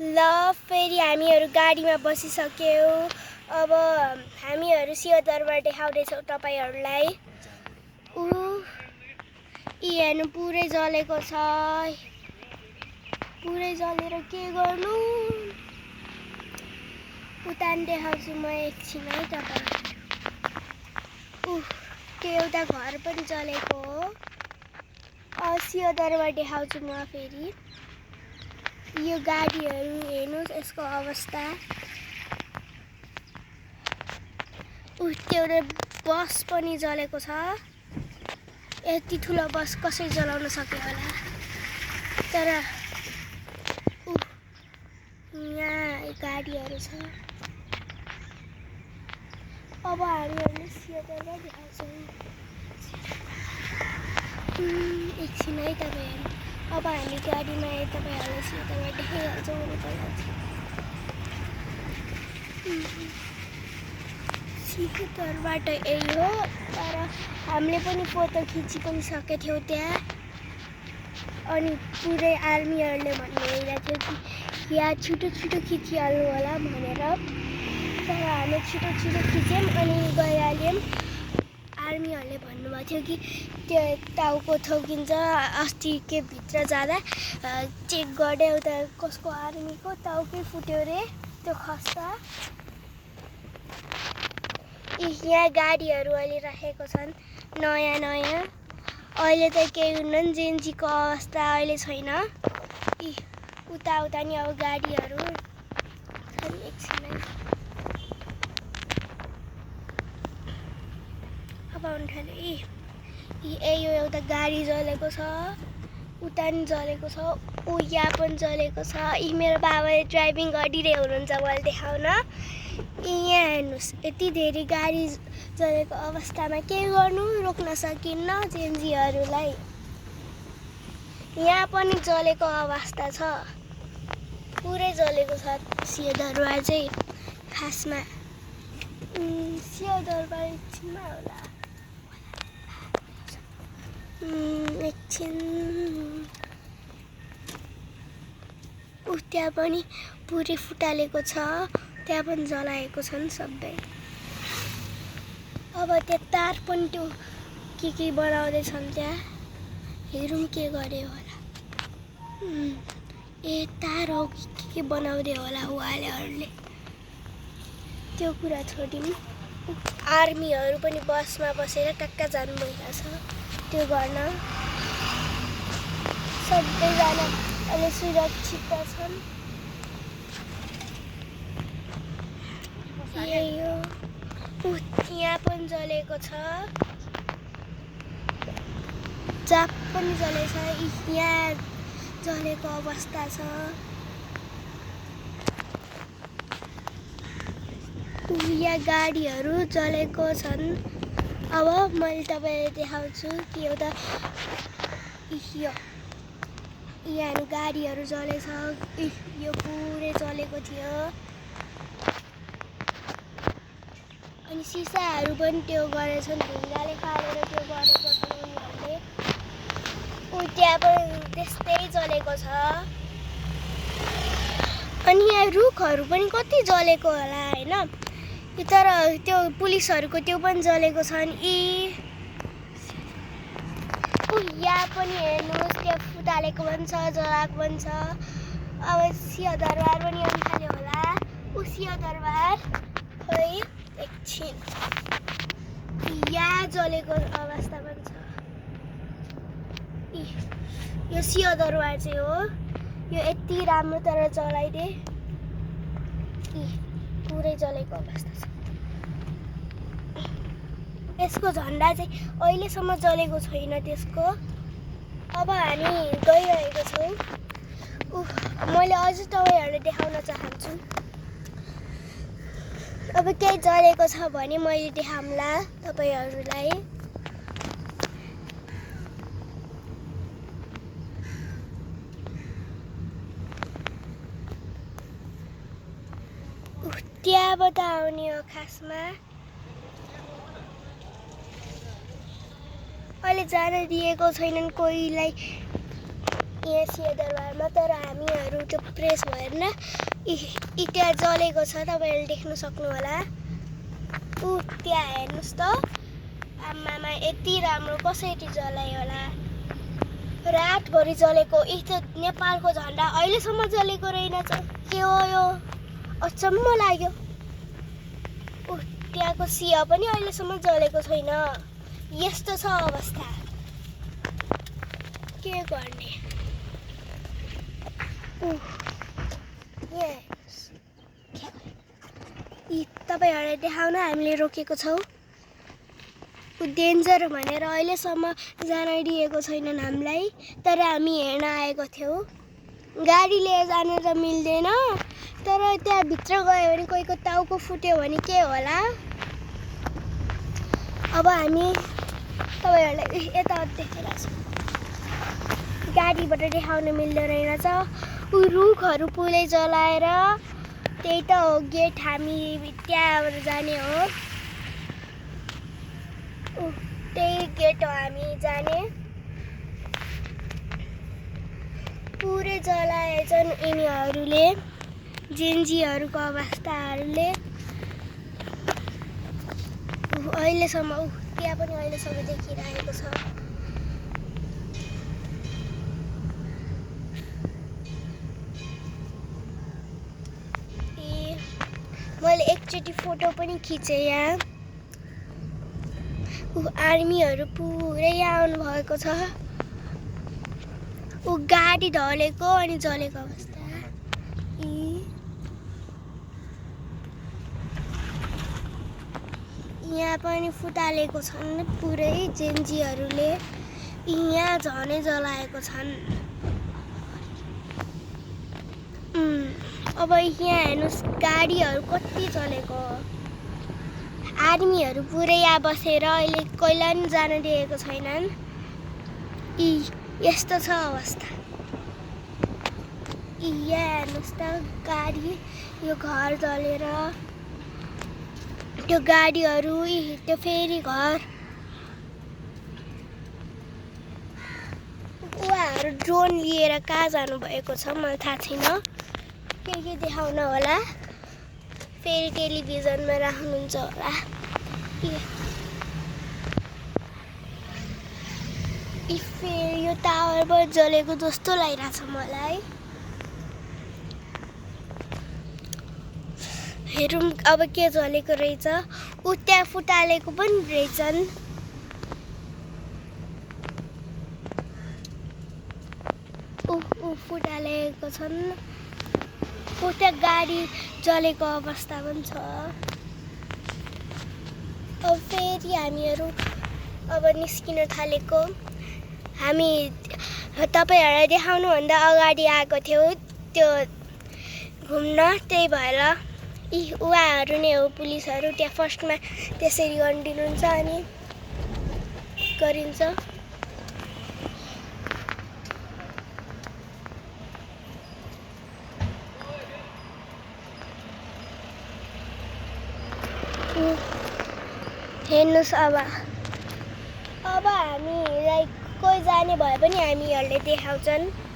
ल फेरि हामीहरू गाडीमा बसिसक्यौँ। अब हामीहरू सिंहदरबार देखाउँदैछौँ तपाईँहरूलाई। यी हेर्नु पुरै जलेको छ। पुरै जलेर के गर्नु? उता नि देखाउँछु म एकछिन है तपाईँहरू। त्यो एउटा घर पनि जलेको हो। सिंहदरबार देखाउँछु म फेरि। यो गाडीहरू हेर्नुहोस् यसको अवस्था। त्यो बस पनि जलेको छ। यति ठुलो बस कसरी चलाउन सक्यो होला? तर यहाँ गाडीहरू छ। अब हामीहरूले सिंहदरबार देखाउँछौँ। एकछिन है तपाईँहरू। अब हामी गाडीमा तपाईँहरूलाई सिंहदरबार देखाइहाल्छौँ। सिंहदरबार त यही हो, तर हामीले पनि फोटो खिची पनि सकेको थियौँ त्यहाँ। अनि पुरै आर्मीहरूले भनिरहेको थियो कि यहाँ छिटो छिटो खिचिहाल्नु होला भनेर। तर हामी छिटो छिटो खिच्यौँ अनि गइहाल्यौँ। आर्मीहरूले भन्नुभएको थियो कि त्यो टाउको ठोकिन्छ। अस्ति के भित्र जाँदा चेक गर्दै उता कसको आर्मीको टाउकै फुट्यो अरे, त्यो खस्दा। यहाँ गाडीहरू अहिले राखेको छन् नयाँ नयाँ। अहिले त केही हुन्न, जेन्जीको अवस्था अहिले छैन। उता नि अब गाडीहरू छन्। एकछिन अब आउनु थाल्यो। यो एउटा गाडी जलेको छ। उता नि जलेको छ। यहाँ पनि जलेको छ। मेरो बाबाले ड्राइभिङ गरिरहेको हुनुहुन्छ मैले देखाउन। यहाँ हेर्नुहोस्, यति धेरै गाडी जलेको अवस्थामा के गर्नु? रोक्न सकिन्न जेन्जीहरूलाई। यहाँ पनि जलेको अवस्था छ। पुरै जलेको छ सिंहदरबार चाहिँ खासमा। सिंहदरबार एकछिनमा होला। एकछिन। त्यहाँ पनि पुरै फुटालेको छ। त्यहाँ पनि जलाएको छन् सबै। अब त्यो तार पनि त्यो के बनाउँदैछन् त्यहाँ। हेरौँ के गरे होला। तार हो के बनाउँदै होला उहाँहरूले। त्यो कुरा छोडिन्। आर्मीहरू पनि बसमा बसेर कहाँ जानु भइरहेछ त्यो गर्न। सबैजना अहिले सुरक्षित छन्। यही हो। यहाँ पनि जलेको छ। चाप पनि जलेको छ। यहाँ जलेको अवस्था छ। यहाँ गाडीहरू जलेको छन्। अब मैले तपाईँलाई देखाउँछु कि एउटा यहाँ गाडीहरू जलेछ। यो पुरै जलेको थियो। अनि सिसाहरू पनि त्यो गरेछन्, ढुङ्गाले फालेर त्यो गरेको छ उनीहरूले। त्यहाँ पनि त्यस्तै जलेको छ। अनि यहाँ रुखहरू पनि कति जलेको होला होइन। तर त्यो पुलिसहरूको त्यो पनि जलेको छन्। यहाँ पनि हेर्नुहोस्, त्यो फुटालेको पनि छ, जलाएको पनि छ। अब सिंहदरबार पनि आउनु थाल्यो होला। सिंहदरबार खै एकछिन। यहाँ जलेको अवस्था पनि छ। यो सिंहदरबार चाहिँ हो। यो यति राम्रो तर जलाइदिए। पुरै जलेको अवस्था छ। यसको झन्डा चाहिँ अहिलेसम्म जलेको छैन त्यसको। अब हामी गइरहेको छौँ। मैले अझ तपाईँहरूलाई देखाउन चाहन्छु। अब केही जलेको छ भने मैले देखाउँला तपाईँहरूलाई। त्यहाँबाट आउने हो खासमा। अहिले जान दिएको छैनन् कोहीलाई। यहाँ सिंहदरबारमा। तर हामीहरू त्यो प्रेस भएर न त्यहाँ जलेको छ, तपाईँहरूले देख्न सक्नुहोला। त्यहाँ हेर्नुहोस् त, आमामा यति राम्रो कसरी जलायो होला। रातभरि जलेको। त्यो नेपालको झन्डा अहिलेसम्म जलेको रहेनछ। के हो यो? अचम्म लाग्यो। त्यहाँको सिंह पनि अहिलेसम्म जलेको छैन। यस्तो छ अवस्था, के गर्ने। तपाईँहरूलाई देखाउन हामीले रोकेको छौँ। डेन्जर भनेर अहिलेसम्म जान दिएको छैनन् हामीलाई, तर हामी हेर्न आएको थियौँ। गाडी लिएर जान त मिल्दैन, तर त्यहाँभित्र गयो भने कोहीको टाउको फुट्यो भने के होला। अब हामी तपाईँहरूलाई यता देखाइरहेको छौँ। गाडीबाट देखाउन मिल्दो रहेनछ। रुखहरू पुरै जलाएर त्यही त हो गेट। हामी त्यहाँबाट जाने हो। त्यही गेट हो हामी जाने। पुरै जलाएछन् यिनीहरूले, जेन्जीहरूको अवस्थाहरूले। अहिलेसम्म त्यहाँ पनि अहिलेसम्म देखिरहेको छ। मैले एकचोटि फोटो पनि खिचेँ यहाँ। आर्मीहरू पुरै आउनु भएको छ। गाडी ढलेको अनि जलेको अवस्था। यहाँ पनि फुटालेको छन् पुरै जेन्जीहरूले। यहाँ झनै जलाएको छन्। अब यहाँ हेर्नुहोस्, गाडीहरू कति चलेको। आर्मीहरू पुरै यहाँ बसेर अहिले कोहीलाई पनि जान दिएको छैनन्। यस्तो छ अवस्था। यहाँ हेर्नुहोस् त, गाडी, यो घर जलेर, त्यो गाडीहरू, त्यो फेरि घर। उहाँहरू ड्रोन लिएर कहाँ जानुभएको छ मलाई थाहा छैन। के देखाउन होला, फेरि टेलिभिजनमा राख्नुहुन्छ होला। फेरि यो टावरबाट जलेको जस्तो लागिरहेछ मलाई। हेरौँ अब के जलेको रहेछ। त्यहाँ फुटालेको पनि रहेछन्। फुटालेको छन्। त्यहाँ गाडी जलेको अवस्था पनि छ। अब फेरि हामीहरू अब निस्किन थालेको। हामी तपाईँहरूलाई देखाउनुभन्दा अगाडि आएको थियौँ त्यो घुम्न, त्यही भएर उहाँहरू नै हो पुलिसहरू। त्यहाँ फर्स्टमा त्यसरी गरिदिनुहुन्छ अनि गरिन्छ। हेर्नुहोस्, अब हामीलाई कोही जाने भए पनि हामीहरूले देखाउँछन्।